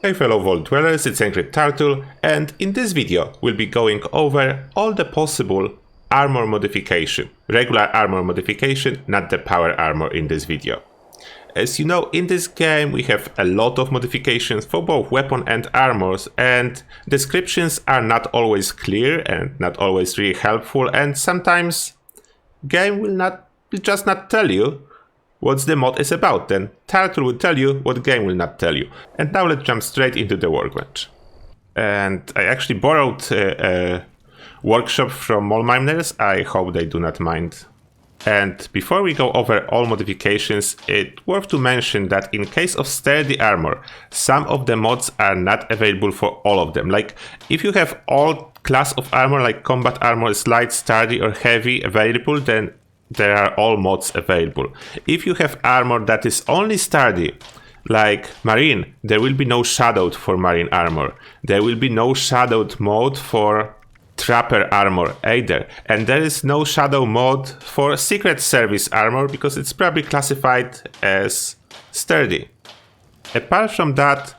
Hey fellow Vault Dwellers, it's Angry Turtle, and in this video we'll be going over all the possible armor modification. Regular armor modification, not the power armor in this video. As you know, in this game we have a lot of modifications for both weapon and armors, and descriptions are not always clear and not always really helpful, and sometimes game will just not tell you what the mod is about. Then Turtle will tell you what game will not tell you. And now let's jump straight into the workbench. And I actually borrowed a workshop from Mole Miners. I hope they do not mind. And before we go over all modifications, it's worth to mention that in case of sturdy armor, some of the mods are not available for all of them. Like if you have all class of armor like combat armor is light, sturdy or heavy available, then there are all mods available. If you have armor that is only sturdy, like marine, there will be no shadowed for marine armor. There will be no shadowed mode for trapper armor either. And there is no shadow mode for secret service armor because it's probably classified as sturdy. Apart from that,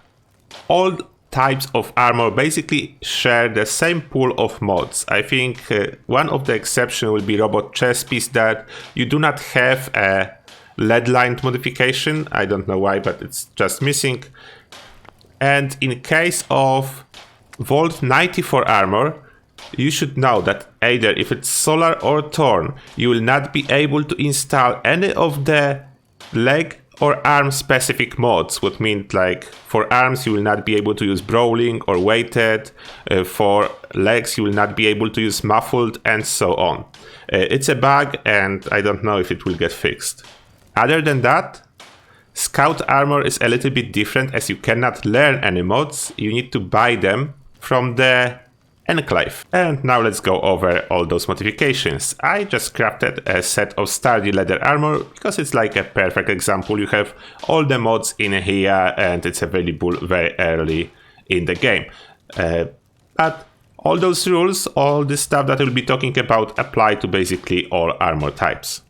all types of armor basically share the same pool of mods. I think one of the exceptions will be robot chest piece, that you do not have a lead lined modification. I don't know why, but it's just missing. And in case of Vault 94 armor, you should know that either if it's solar or torn, you will not be able to install any of the leg or arm specific mods, what means like for arms you will not be able to use brawling or weighted, for legs you will not be able to use muffled, and so on. It's a bug and I don't know if it will get fixed. Other than that, scout armor is a little bit different as you cannot learn any mods, you need to buy them from the enclave. And now let's go over all those modifications. I just crafted a set of sturdy leather armor because it's like a perfect example. You have all the mods in here and it's available very early in the game. But all those rules, all the stuff that we'll be talking about apply to basically all armor types.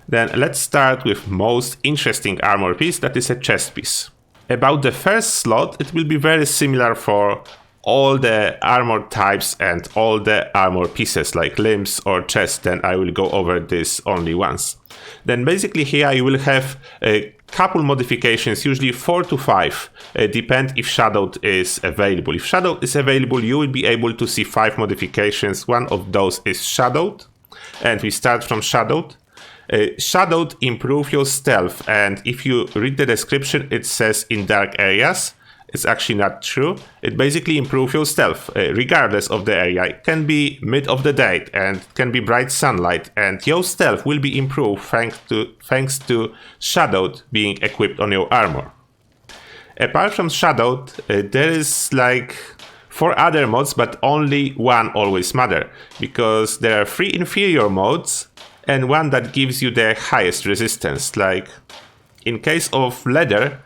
Then let's start with most interesting armor piece, that is a chest piece. About the first slot, it will be very similar for all the armor types and all the armor pieces like limbs or chest. Then I will go over this only once. Then basically here you will have a couple modifications, usually 4 to 5, depend if shadowed is available. If shadowed is available, you will be able to see 5 modifications. One of those is shadowed, and we start from shadowed. Shadowed improve your stealth, and if you read the description it says in dark areas. It's actually not true. It basically improves your stealth, regardless of the area. It can be mid of the day and can be bright sunlight, and your stealth will be improved thanks to shadowed being equipped on your armor. Apart from shadowed, there is like 4 other mods, but only one always matter, because there are 3 inferior modes and one that gives you the highest resistance. Like in case of leather,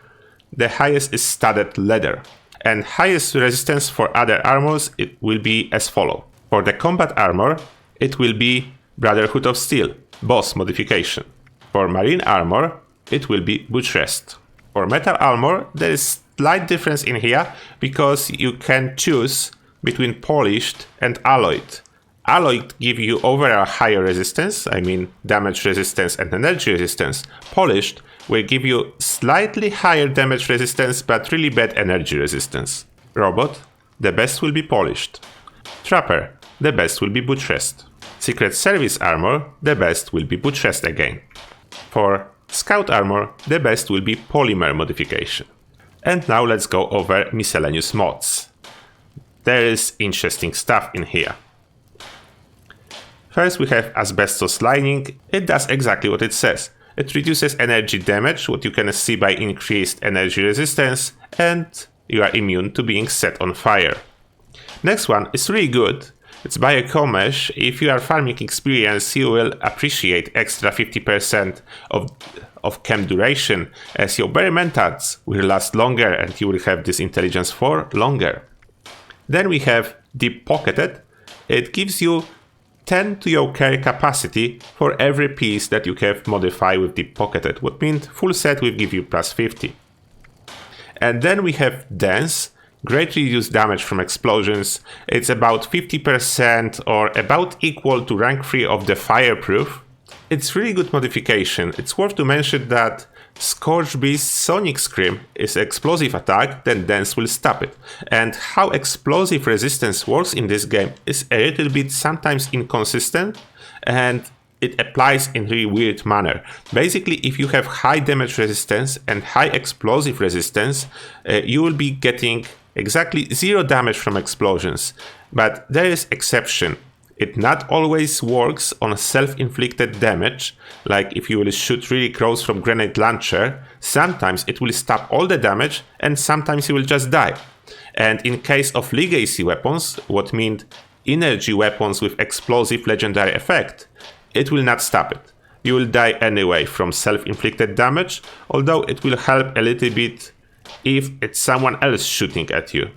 the highest is studded leather, and highest resistance for other armors it will be as follow. For the combat armor, it will be Brotherhood of Steel, boss modification. For marine armor, it will be Buttressed. For metal armor, there is slight difference in here because you can choose between polished and alloyed. Alloyed give you overall higher resistance, I mean damage resistance and energy resistance. Polished will give you slightly higher damage resistance but really bad energy resistance. Robot, the best will be polished. Trapper, the best will be buttressed. Secret service armor, the best will be buttressed again. For scout armor, the best will be polymer modification. And now let's go over miscellaneous mods. There is interesting stuff in here. First we have asbestos lining. It does exactly what it says. It reduces energy damage, what you can see by increased energy resistance, and you are immune to being set on fire. Next one is really good. It's Biocomesh. If you are farming experience, you will appreciate extra 50% of chem duration, as your berry mentats will last longer and you will have this intelligence for longer. Then we have Deep Pocketed. It gives you 10 to your carry capacity for every piece that you have modified with Deep Pocketed, what means full set will give you plus 50. And then we have Dense, greatly reduced damage from explosions. It's about 50% or about equal to rank 3 of the Fireproof. It's really good modification. It's worth to mention that Scorch Beast's Sonic Scream is explosive attack, then Dense will stop it. And how explosive resistance works in this game is a little bit sometimes inconsistent, and it applies in a really weird manner. Basically, if you have high damage resistance and high explosive resistance, you will be getting exactly 0 damage from explosions. But there is exception. It not always works on self-inflicted damage, like if you will shoot really close from grenade launcher. Sometimes it will stop all the damage and sometimes you will just die. And in case of legacy weapons, what means energy weapons with explosive legendary effect, it will not stop it. You will die anyway from self-inflicted damage, although it will help a little bit if it's someone else shooting at you.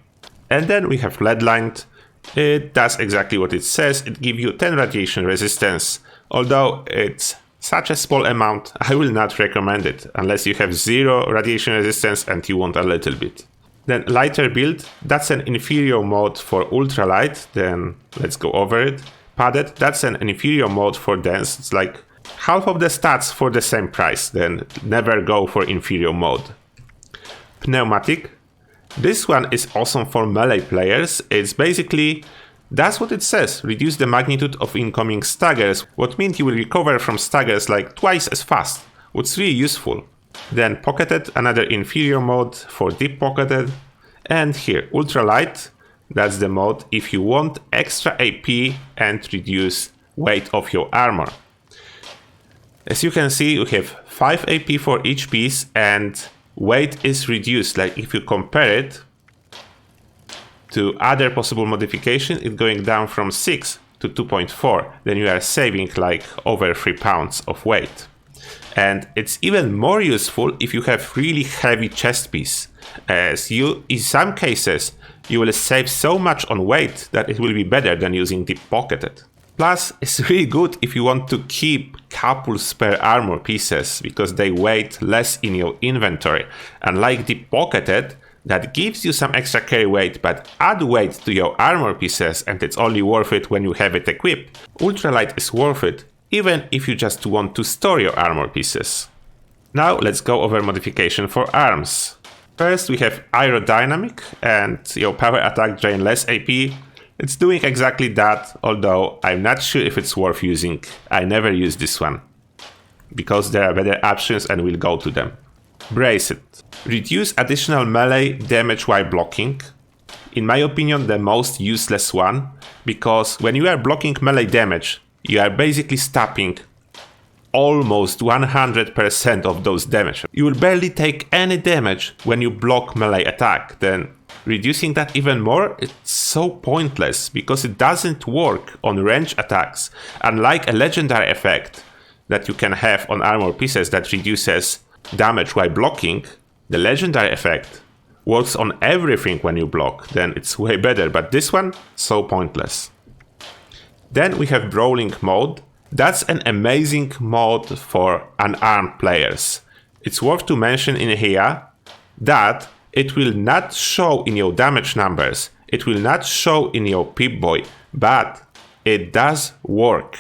And then we have Leadlined. It does exactly what it says. It gives you 10 radiation resistance. Although it's such a small amount, I will not recommend it unless you have 0 radiation resistance and you want a little bit. Then Lighter Build, that's an inferior mode for ultralight. Then let's go over it. Padded, that's an inferior mode for Dense. It's like half of the stats for the same price. Then never go for inferior mode. Pneumatic. This one is awesome for melee players. It's basically, that's what it says, reduce the magnitude of incoming staggers, what means you will recover from staggers like twice as fast, what's really useful. Then Pocketed, another inferior mode for deep pocketed. And here, Ultralight, that's the mode if you want extra AP and reduce weight of your armor. As you can see, you have 5 AP for each piece and weight is reduced. Like if you compare it to other possible modification, it's going down from 6 to 2.4. Then you are saving like over 3 pounds of weight. And it's even more useful if you have really heavy chest piece, as you, in some cases, you will save so much on weight that it will be better than using deep pocketed. Plus, it's really good if you want to keep couple spare armor pieces, because they weigh less in your inventory. Unlike deep pocketed, that gives you some extra carry weight, but add weight to your armor pieces, and it's only worth it when you have it equipped. Ultralight is worth it, even if you just want to store your armor pieces. Now let's go over modification for arms. First we have aerodynamic, and your power attack drain less AP. It's doing exactly that, although I'm not sure if it's worth using. I never use this one, because there are better options and we'll go to them. Braced. Reduce additional melee damage while blocking. In my opinion, the most useless one, because when you are blocking melee damage, you are basically stopping almost 100% of those damage. You will barely take any damage when you block melee attack. Then reducing that even more, it's so pointless because it doesn't work on range attacks. Unlike a legendary effect that you can have on armor pieces that reduces damage while blocking, the legendary effect works on everything when you block. Then it's way better, but this one, so pointless. Then we have Brawling mode. That's an amazing mode for unarmed players. It's worth to mention in here that it will not show in your damage numbers, it will not show in your Pip-Boy, but it does work.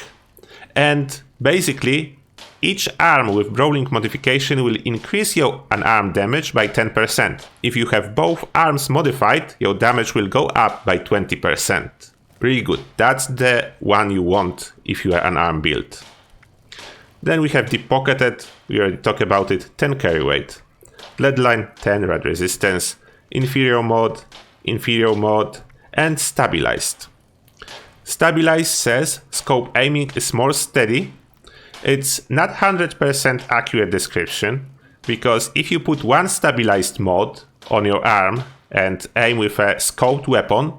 And basically, each arm with Brawling modification will increase your unarmed damage by 10%. If you have both arms modified, your damage will go up by 20%. Really good. That's the one you want if you are an arm build. Then we have Deep Pocketed. We already talked about it. 10 carry weight. Leadline, 10 rad resistance. Inferior mode, and Stabilized. Stabilized says scope aiming is more steady. It's not 100% accurate description, because if you put one stabilized mode on your arm and aim with a scoped weapon,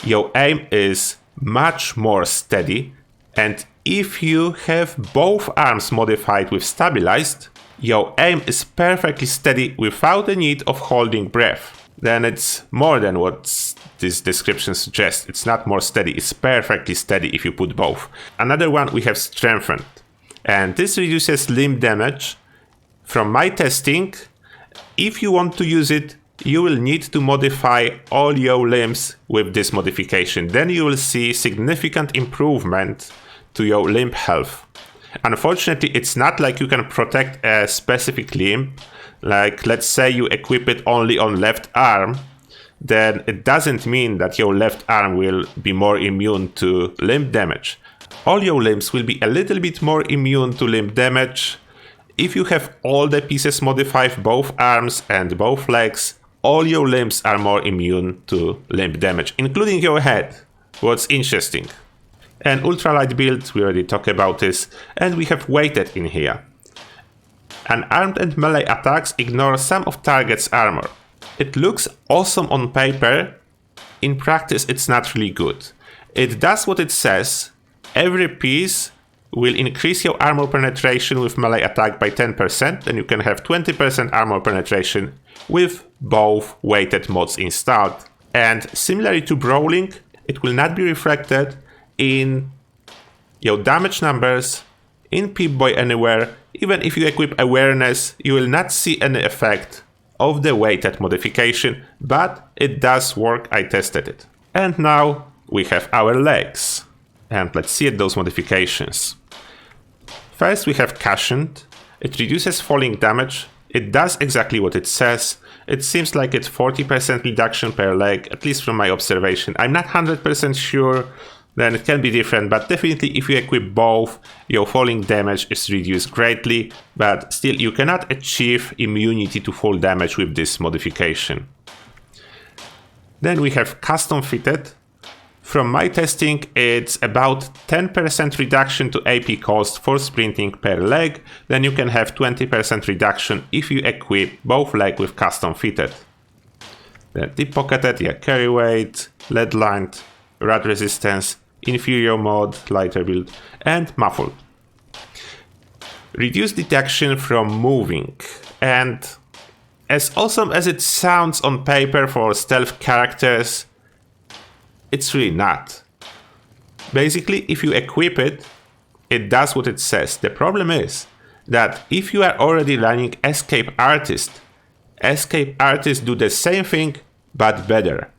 your aim is much more steady, and if you have both arms modified with stabilized, your aim is perfectly steady without the need of holding breath. Then it's more than what this description suggests. It's not more steady, it's perfectly steady if you put both. Another one we have Strengthened, and this reduces limb damage. From my testing, if you want to use it, you will need to modify all your limbs with this modification. Then you will see significant improvement to your limb health. Unfortunately, it's not like you can protect a specific limb. Like, let's say you equip it only on left arm, then it doesn't mean that your left arm will be more immune to limb damage. All your limbs will be a little bit more immune to limb damage. If you have all the pieces modified, both arms and both legs, all your limbs are more immune to limb damage, including your head. What's interesting. And ultralight build, we already talked about this, and we have weighted in here. Unarmed and melee attacks ignore some of target's armor. It looks awesome on paper. In practice, it's not really good. It does what it says. Every piece will increase your armor penetration with melee attack by 10%, and you can have 20% armor penetration with both weighted mods installed. And similarly to brawling, it will not be reflected in your damage numbers, in Pip-Boy anywhere. Even if you equip awareness, you will not see any effect of the weighted modification, but it does work. I tested it. And now we have our legs. And let's see at those modifications. First we have Cushioned. It reduces falling damage. It does exactly what it says. It seems like it's 40% reduction per leg, at least from my observation. I'm not 100% sure, then it can be different, but definitely if you equip both, your falling damage is reduced greatly, but still you cannot achieve immunity to fall damage with this modification. Then we have Custom Fitted. From my testing, it's about 10% reduction to AP cost for sprinting per leg. Then you can have 20% reduction if you equip both legs with Custom Fitted. Then Deep Pocketed, yeah, carry weight, lead lined, rad resistance, inferior mod, lighter build, and muffled. Reduce detection from moving. And as awesome as it sounds on paper for stealth characters, it's really not. Basically, if you equip it, it does what it says. The problem is that if you are already running Escape Artist do the same thing, but better.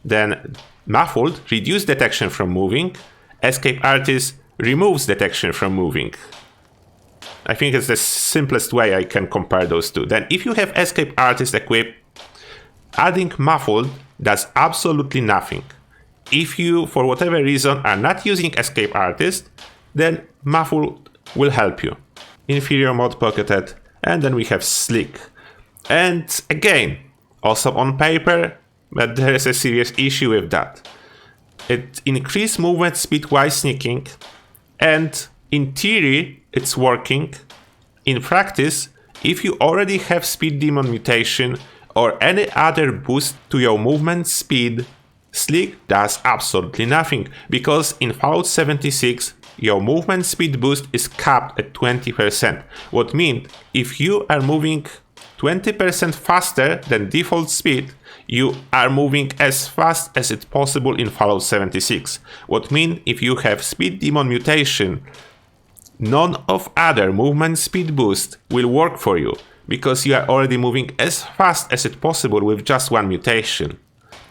Then Muffled reduces detection from moving. Escape Artist removes detection from moving. I think it's the simplest way I can compare those two. Then if you have Escape Artist equipped, adding Muffled does absolutely nothing. If you, for whatever reason, are not using Escape Artist, then Muffled will help you. Inferior mod Pocketed, and then we have Slick. And again, awesome on paper, but there is a serious issue with that. It increases movement speed while sneaking, and in theory, it's working. In practice, if you already have Speed Demon mutation or any other boost to your movement speed, Slick does absolutely nothing, because in Fallout 76 your movement speed boost is capped at 20%. What means if you are moving 20% faster than default speed, you are moving as fast as it's possible in Fallout 76. What means if you have Speed Demon mutation, none of other movement speed boost will work for you, because you are already moving as fast as it's possible with just one mutation.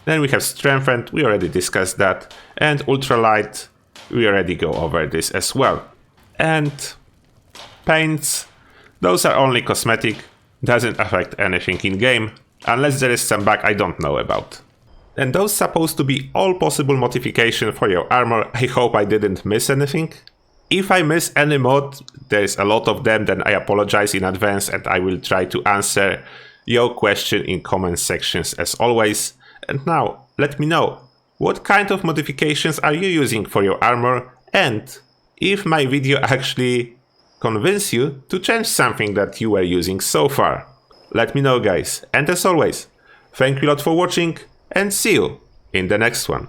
Then we have Strengthened, we already discussed that, and Ultralight, we already go over this as well. And Paints, those are only cosmetic, doesn't affect anything in game, unless there is some bug I don't know about. And those supposed to be all possible modifications for your armor. I hope I didn't miss anything. If I miss any mod, there's a lot of them, then I apologize in advance and I will try to answer your question in comment sections as always. And now, let me know, what kind of modifications are you using for your armor, and if my video actually convinced you to change something that you were using so far. Let me know, guys, and as always, thank you a lot for watching, and see you in the next one.